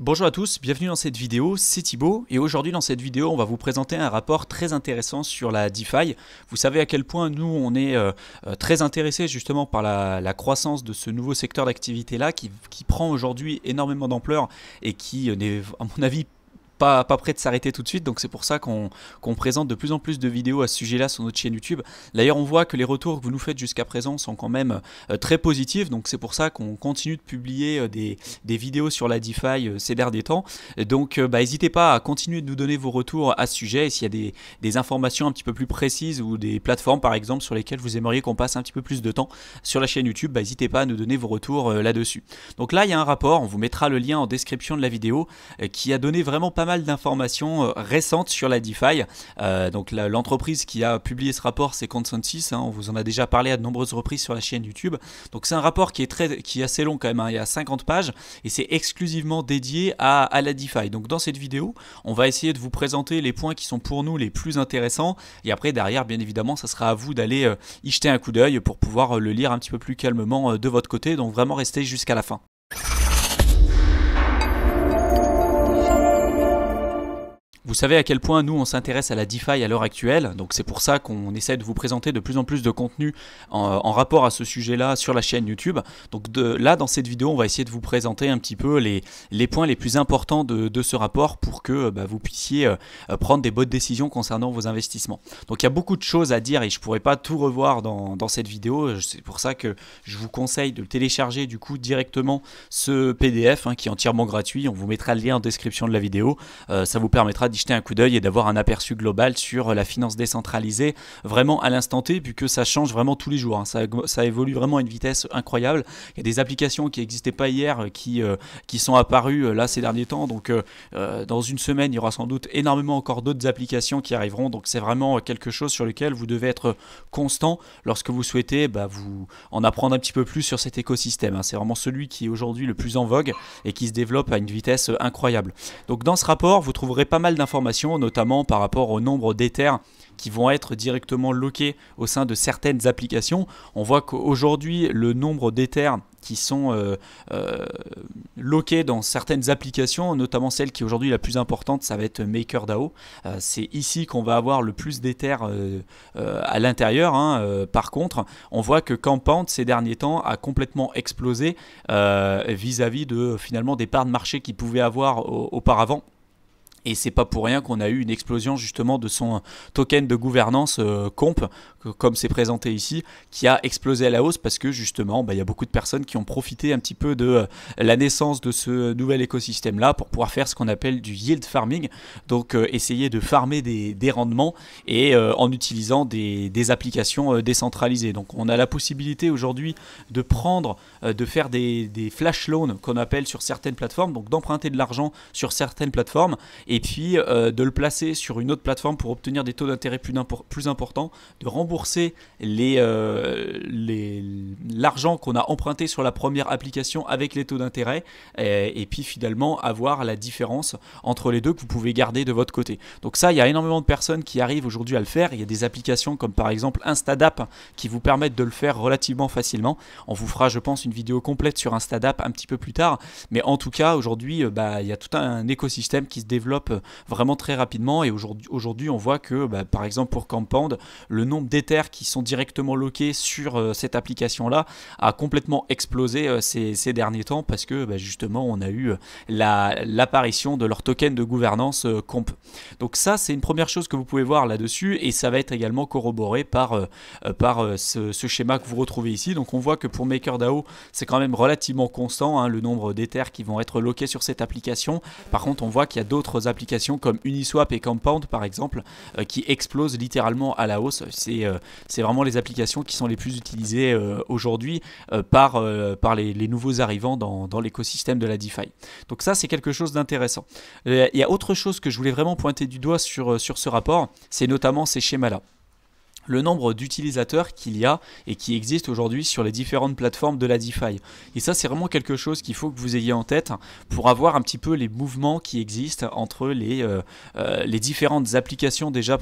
Bonjour à tous, bienvenue dans cette vidéo, c'est Thibaut et aujourd'hui dans cette vidéo on va vous présenter un rapport très intéressant sur la DeFi. Vous savez à quel point nous on est très intéressés justement par la croissance de ce nouveau secteur d'activité là qui prend aujourd'hui énormément d'ampleur et qui n'est à mon avis pas prêt de s'arrêter tout de suite, donc c'est pour ça qu'on présente de plus en plus de vidéos à ce sujet-là sur notre chaîne YouTube. D'ailleurs, on voit que les retours que vous nous faites jusqu'à présent sont quand même très positifs, donc c'est pour ça qu'on continue de publier des vidéos sur la DeFi ces derniers temps. Donc, n'hésitez pas à continuer de nous donner vos retours à ce sujet, et s'il y a des informations un petit peu plus précises ou des plateformes par exemple sur lesquelles vous aimeriez qu'on passe un petit peu plus de temps sur la chaîne YouTube, n'hésitez pas à nous donner vos retours là-dessus. Donc là, il y a un rapport, on vous mettra le lien en description de la vidéo, qui a donné vraiment pas mal d'informations récentes sur la DeFi. Donc l'entreprise qui a publié ce rapport, c'est Consensus, on vous en a déjà parlé à de nombreuses reprises sur la chaîne YouTube. Donc c'est un rapport qui est assez long quand même, il y a 50 pages et c'est exclusivement dédié à la DeFi. Donc dans cette vidéo, on va essayer de vous présenter les points qui sont pour nous les plus intéressants et après derrière, bien évidemment, ça sera à vous d'aller y jeter un coup d'œil pour pouvoir le lire un petit peu plus calmement de votre côté. Donc vraiment restez jusqu'à la fin. Vous savez à quel point nous on s'intéresse à la DeFi à l'heure actuelle, donc c'est pour ça qu'on essaie de vous présenter de plus en plus de contenu en rapport à ce sujet-là sur la chaîne YouTube. Donc là dans cette vidéo on va essayer de vous présenter un petit peu les points les plus importants de ce rapport pour que vous puissiez prendre des bonnes décisions concernant vos investissements. Donc il y a beaucoup de choses à dire et je ne pourrais pas tout revoir dans cette vidéo, c'est pour ça que je vous conseille de télécharger du coup directement ce PDF qui est entièrement gratuit. On vous mettra le lien en description de la vidéo, ça vous permettra d'y jeter un coup d'œil et d'avoir un aperçu global sur la finance décentralisée vraiment à l'instant T, puisque ça change vraiment tous les jours, ça évolue vraiment à une vitesse incroyable. Il y a des applications qui n'existaient pas hier qui sont apparues là ces derniers temps, donc dans une semaine il y aura sans doute énormément encore d'autres applications qui arriveront, donc c'est vraiment quelque chose sur lequel vous devez être constant lorsque vous souhaitez vous en apprendre un petit peu plus sur cet écosystème. C'est vraiment celui qui est aujourd'hui le plus en vogue et qui se développe à une vitesse incroyable. Donc dans ce rapport vous trouverez pas mal d'informations, notamment par rapport au nombre d'Ethers qui vont être directement loqués au sein de certaines applications. On voit qu'aujourd'hui le nombre d'Ethers qui sont loqués dans certaines applications, notamment celle qui est aujourd'hui la plus importante, ça va être MakerDAO. C'est ici qu'on va avoir le plus d'Ethers à l'intérieur. Par contre, on voit que Compound ces derniers temps a complètement explosé vis-à-vis de finalement des parts de marché qu'il pouvait avoir auparavant. Et c'est pas pour rien qu'on a eu une explosion justement de son token de gouvernance Comp, comme c'est présenté ici, qui a explosé à la hausse parce que justement il y a beaucoup de personnes qui ont profité un petit peu de la naissance de ce nouvel écosystème là pour pouvoir faire ce qu'on appelle du yield farming, donc essayer de farmer des rendements et en utilisant des applications décentralisées. Donc on a la possibilité aujourd'hui de prendre, de faire des flash loans qu'on appelle sur certaines plateformes, donc d'emprunter de l'argent sur certaines plateformes et puis de le placer sur une autre plateforme pour obtenir des taux d'intérêt plus importants, de rembourser l'argent qu'on a emprunté sur la première application avec les taux d'intérêt et puis finalement avoir la différence entre les deux que vous pouvez garder de votre côté. Donc ça, il y a énormément de personnes qui arrivent aujourd'hui à le faire. Il y a des applications comme par exemple Instadapp qui vous permettent de le faire relativement facilement. On vous fera je pense une vidéo complète sur Instadapp un petit peu plus tard, mais en tout cas aujourd'hui il y a tout un écosystème qui se développe vraiment très rapidement et aujourd'hui on voit que par exemple pour Compound, le nombre d'Ethers qui sont directement loqués sur cette application là a complètement explosé ces derniers temps parce que justement on a eu l'apparition de leur token de gouvernance Comp. Donc ça c'est une première chose que vous pouvez voir là-dessus et ça va être également corroboré par ce schéma que vous retrouvez ici. Donc on voit que pour MakerDAO c'est quand même relativement constant le nombre d'Ethers qui vont être loqués sur cette application. Par contre on voit qu'il y a d'autres applications comme Uniswap et Compound par exemple qui explosent littéralement à la hausse. C'est vraiment les applications qui sont les plus utilisées aujourd'hui par les nouveaux arrivants dans l'écosystème de la DeFi. Donc ça c'est quelque chose d'intéressant. Il y a autre chose que je voulais vraiment pointer du doigt sur ce rapport, c'est notamment ces schémas là. le nombre d'utilisateurs qu'il y a et qui existent aujourd'hui sur les différentes plateformes de la DeFi. Et ça, c'est vraiment quelque chose qu'il faut que vous ayez en tête pour avoir un petit peu les mouvements qui existent entre les différentes applications déjà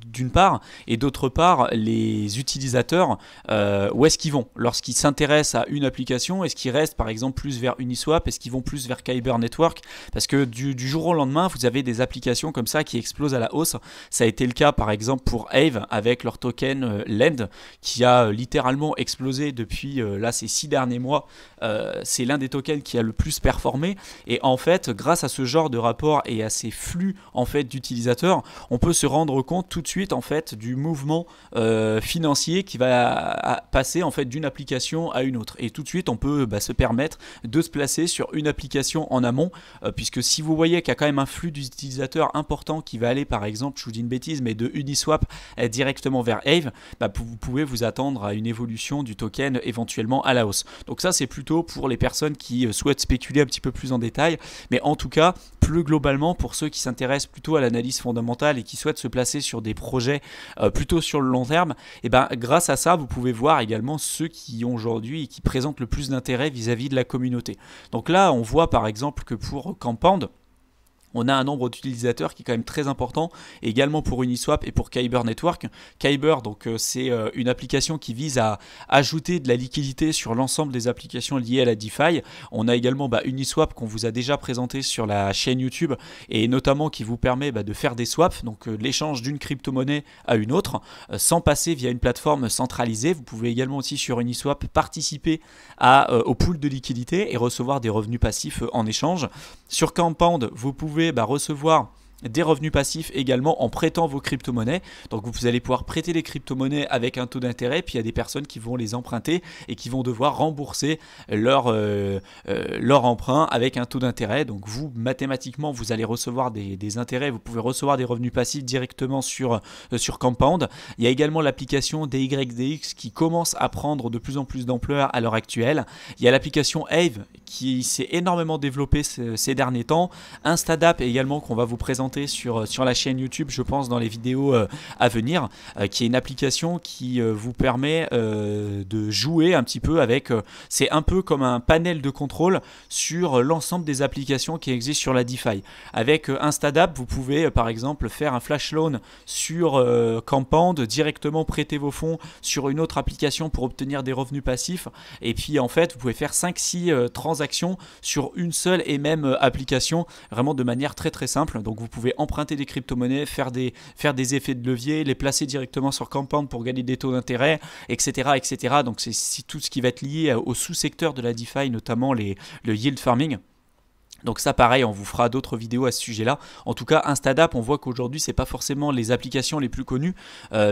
d'une part, et d'autre part, les utilisateurs, où est-ce qu'ils vont lorsqu'ils s'intéressent à une application? Est-ce qu'ils restent par exemple plus vers Uniswap? Est-ce qu'ils vont plus vers Kyber Network? Parce que du jour au lendemain, vous avez des applications comme ça qui explosent à la hausse. Ça a été le cas par exemple pour Aave avec leur token Lend qui a littéralement explosé depuis là ces 6 derniers mois. C'est l'un des tokens qui a le plus performé, et en fait grâce à ce genre de rapport et à ces flux en fait d'utilisateurs, on peut se rendre compte tout de suite en fait du mouvement financier qui va passer en fait d'une application à une autre, et tout de suite on peut se permettre de se placer sur une application en amont, puisque si vous voyez qu'il y a quand même un flux d'utilisateurs important qui va aller par exemple, je vous dis une bêtise, mais de Uniswap directement vers Aave, vous pouvez vous attendre à une évolution du token éventuellement à la hausse. Donc ça, c'est plutôt pour les personnes qui souhaitent spéculer un petit peu plus en détail, mais en tout cas plus globalement pour ceux qui s'intéressent plutôt à l'analyse fondamentale et qui souhaitent se placer sur des projets plutôt sur le long terme, et grâce à ça vous pouvez voir également ceux qui ont aujourd'hui et qui présentent le plus d'intérêt vis-à-vis de la communauté. Donc là on voit par exemple que pour Compound, on a un nombre d'utilisateurs qui est quand même très important, et également pour Uniswap et pour Kyber Network. Kyber, donc c'est une application qui vise à ajouter de la liquidité sur l'ensemble des applications liées à la DeFi. On a également Uniswap qu'on vous a déjà présenté sur la chaîne YouTube, et notamment qui vous permet de faire des swaps, donc l'échange d'une crypto-monnaie à une autre, sans passer via une plateforme centralisée. Vous pouvez également aussi sur Uniswap participer au pool de liquidité et recevoir des revenus passifs en échange. Sur Compound, vous pouvez recevoir des revenus passifs également en prêtant vos crypto-monnaies. Donc vous allez pouvoir prêter les crypto-monnaies avec un taux d'intérêt, puis il y a des personnes qui vont les emprunter et qui vont devoir rembourser leur emprunt avec un taux d'intérêt. Donc vous, mathématiquement, vous allez recevoir des intérêts, vous pouvez recevoir des revenus passifs directement sur Compound. Il y a également l'application DYDX qui commence à prendre de plus en plus d'ampleur à l'heure actuelle. Il y a l'application Aave qui s'est énormément développée ces derniers temps. Instadapp également qu'on va vous présenter sur la chaîne YouTube, je pense, dans les vidéos à venir, qui est une application qui vous permet de jouer un petit peu avec, c'est un peu comme un panel de contrôle sur l'ensemble des applications qui existent sur la DeFi. Avec Instadapp, vous pouvez par exemple faire un flash loan sur Compound, directement prêter vos fonds sur une autre application pour obtenir des revenus passifs, et puis en fait vous pouvez faire 5-6 transactions sur une seule et même application, vraiment de manière très très simple. Donc vous pouvez emprunter des crypto-monnaies, faire des effets de levier, les placer directement sur Compound pour gagner des taux d'intérêt, etc., etc. Donc c'est tout ce qui va être lié au sous-secteur de la DeFi, notamment le yield farming. Donc ça pareil, on vous fera d'autres vidéos à ce sujet-là. En tout cas, Instadapp, on voit qu'aujourd'hui, c'est pas forcément les applications les plus connues,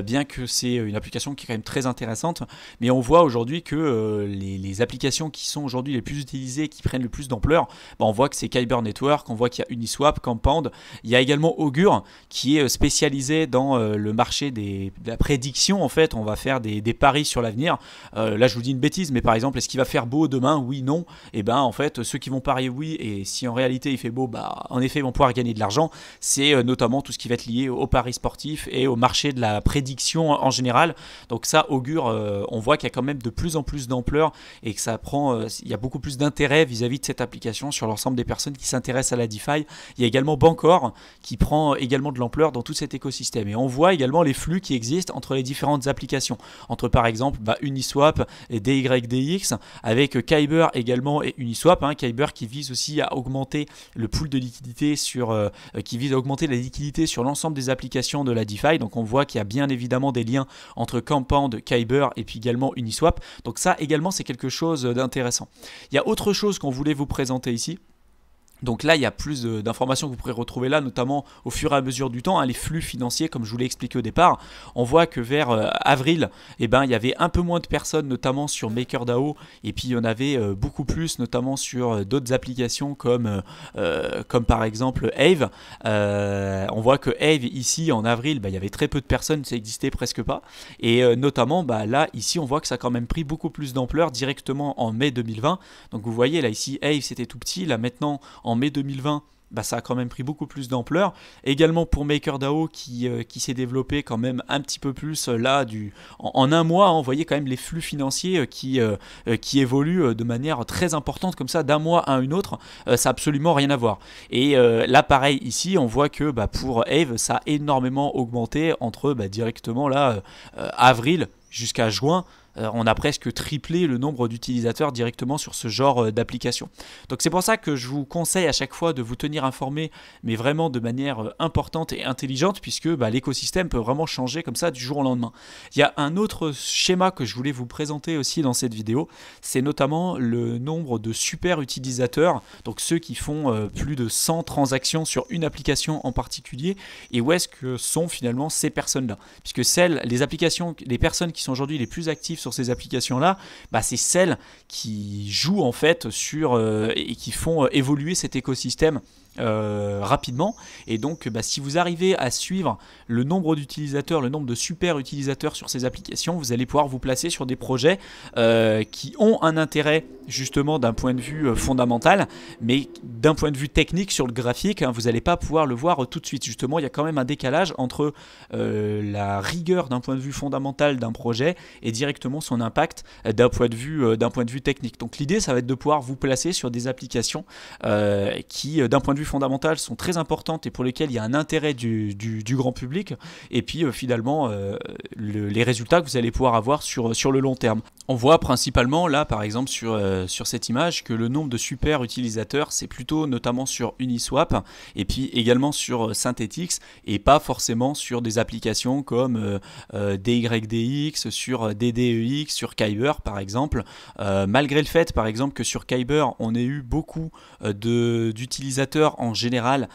bien que c'est une application qui est quand même très intéressante. Mais on voit aujourd'hui que les applications qui sont aujourd'hui les plus utilisées, qui prennent le plus d'ampleur, on voit que c'est Kyber Network, on voit qu'il y a Uniswap, Compound. Il y a également Augur qui est spécialisé dans le marché de la prédiction. En fait, on va faire des paris sur l'avenir. Là, je vous dis une bêtise, mais par exemple, est-ce qu'il va faire beau demain? Oui, non. Et en fait, ceux qui vont parier oui, et si en réalité il fait beau, en effet ils vont pouvoir gagner de l'argent. C'est notamment tout ce qui va être lié aux paris sportifs et au marché de la prédiction en général. Donc ça, Augur, on voit qu'il y a quand même de plus en plus d'ampleur et que ça prend, il y a beaucoup plus d'intérêt vis-à-vis de cette application sur l'ensemble des personnes qui s'intéressent à la DeFi. Il y a également Bancor qui prend également de l'ampleur dans tout cet écosystème, et on voit également les flux qui existent entre les différentes applications, entre par exemple Uniswap et DYDX, avec Kyber également et Uniswap, Kyber qui vise aussi à augmenter le pool de liquidité qui vise à augmenter la liquidité sur l'ensemble des applications de la DeFi. Donc on voit qu'il y a bien évidemment des liens entre Compound, Kyber et puis également Uniswap. Donc ça également c'est quelque chose d'intéressant. Il y a autre chose qu'on voulait vous présenter ici. Donc là, il y a plus d'informations que vous pourrez retrouver là, notamment au fur et à mesure du temps, les flux financiers, comme je vous l'ai expliqué au départ. On voit que vers avril, il y avait un peu moins de personnes, notamment sur MakerDAO, et puis il y en avait beaucoup plus, notamment sur d'autres applications comme par exemple Aave. On voit que Aave, ici, en avril, il y avait très peu de personnes, ça n'existait presque pas. Et notamment, là, ici, on voit que ça a quand même pris beaucoup plus d'ampleur directement en mai 2020. Donc vous voyez, là, ici, Aave, c'était tout petit. Là, maintenant, en mai 2020, bah, ça a quand même pris beaucoup plus d'ampleur. Également pour MakerDAO qui s'est développé quand même un petit peu plus là en un mois, hein, vous voyez quand même les flux financiers qui évoluent de manière très importante comme ça d'un mois à un autre, ça n'a absolument rien à voir. Et là pareil ici on voit que bah, pour Aave ça a énormément augmenté entre directement là avril jusqu'à juin. On a presque triplé le nombre d'utilisateurs directement sur ce genre d'application. Donc c'est pour ça que je vous conseille à chaque fois de vous tenir informé, mais vraiment de manière importante et intelligente, puisque l'écosystème peut vraiment changer comme ça du jour au lendemain. Il y a un autre schéma que je voulais vous présenter aussi dans cette vidéo, c'est notamment le nombre de super utilisateurs, donc ceux qui font plus de 100 transactions sur une application en particulier, et où est-ce que sont finalement ces personnes-là, puisque les personnes qui sont aujourd'hui les plus actives sur ces applications-là, c'est celles qui jouent en fait sur et qui font évoluer cet écosystème rapidement. Et donc si vous arrivez à suivre le nombre d'utilisateurs, le nombre de super utilisateurs sur ces applications, vous allez pouvoir vous placer sur des projets qui ont un intérêt justement d'un point de vue fondamental, mais d'un point de vue technique sur le graphique, vous n'allez pas pouvoir le voir tout de suite. Justement, il y a quand même un décalage entre la rigueur d'un point de vue fondamental d'un projet et directement son impact d'un point de vue technique. Donc l'idée, ça va être de pouvoir vous placer sur des applications qui, d'un point de vue fondamentales sont très importantes et pour lesquelles il y a un intérêt du grand public, et puis finalement les résultats que vous allez pouvoir avoir sur le long terme. On voit principalement là par exemple sur cette image que le nombre de super utilisateurs c'est plutôt notamment sur Uniswap et puis également sur Synthetix et pas forcément sur des applications comme DYDX, sur DDEX, sur Kyber par exemple, malgré le fait par exemple que sur Kyber on ait eu beaucoup d'utilisateurs en général,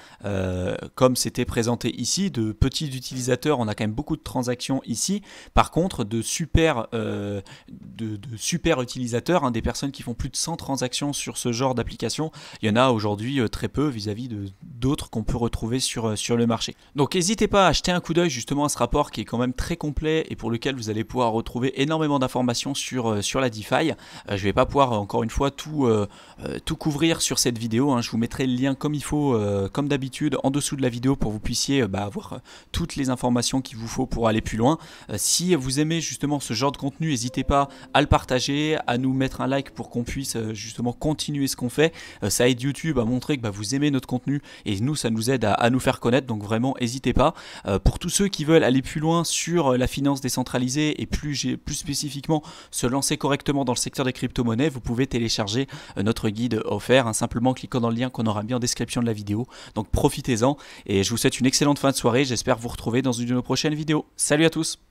comme c'était présenté ici, de petits utilisateurs, on a quand même beaucoup de transactions ici. Par contre, de super utilisateurs, des personnes qui font plus de 100 transactions sur ce genre d'application, il y en a aujourd'hui très peu vis-à-vis d'autres qu'on peut retrouver sur le marché. Donc n'hésitez pas à jeter un coup d'œil justement à ce rapport qui est quand même très complet et pour lequel vous allez pouvoir retrouver énormément d'informations sur la DeFi. Je ne vais pas pouvoir encore une fois tout couvrir sur cette vidéo, je vous mettrai le lien comme il faut, comme d'habitude en dessous de la vidéo pour que vous puissiez avoir toutes les informations qu'il vous faut pour aller plus loin. Si vous aimez justement ce genre de contenu, n'hésitez pas à le partager, à nous mettre un like pour qu'on puisse justement continuer ce qu'on fait. Ça aide YouTube à montrer que vous aimez notre contenu et nous ça nous aide à nous faire connaître, donc vraiment n'hésitez pas. Pour tous ceux qui veulent aller plus loin sur la finance décentralisée et plus spécifiquement se lancer correctement dans le secteur des crypto-monnaies, vous pouvez télécharger notre guide offert simplement en cliquant dans le lien qu'on aura mis en description de la vidéo. Donc profitez-en et je vous souhaite une excellente fin de soirée. J'espère vous retrouver dans une prochaine vidéo. Salut à tous!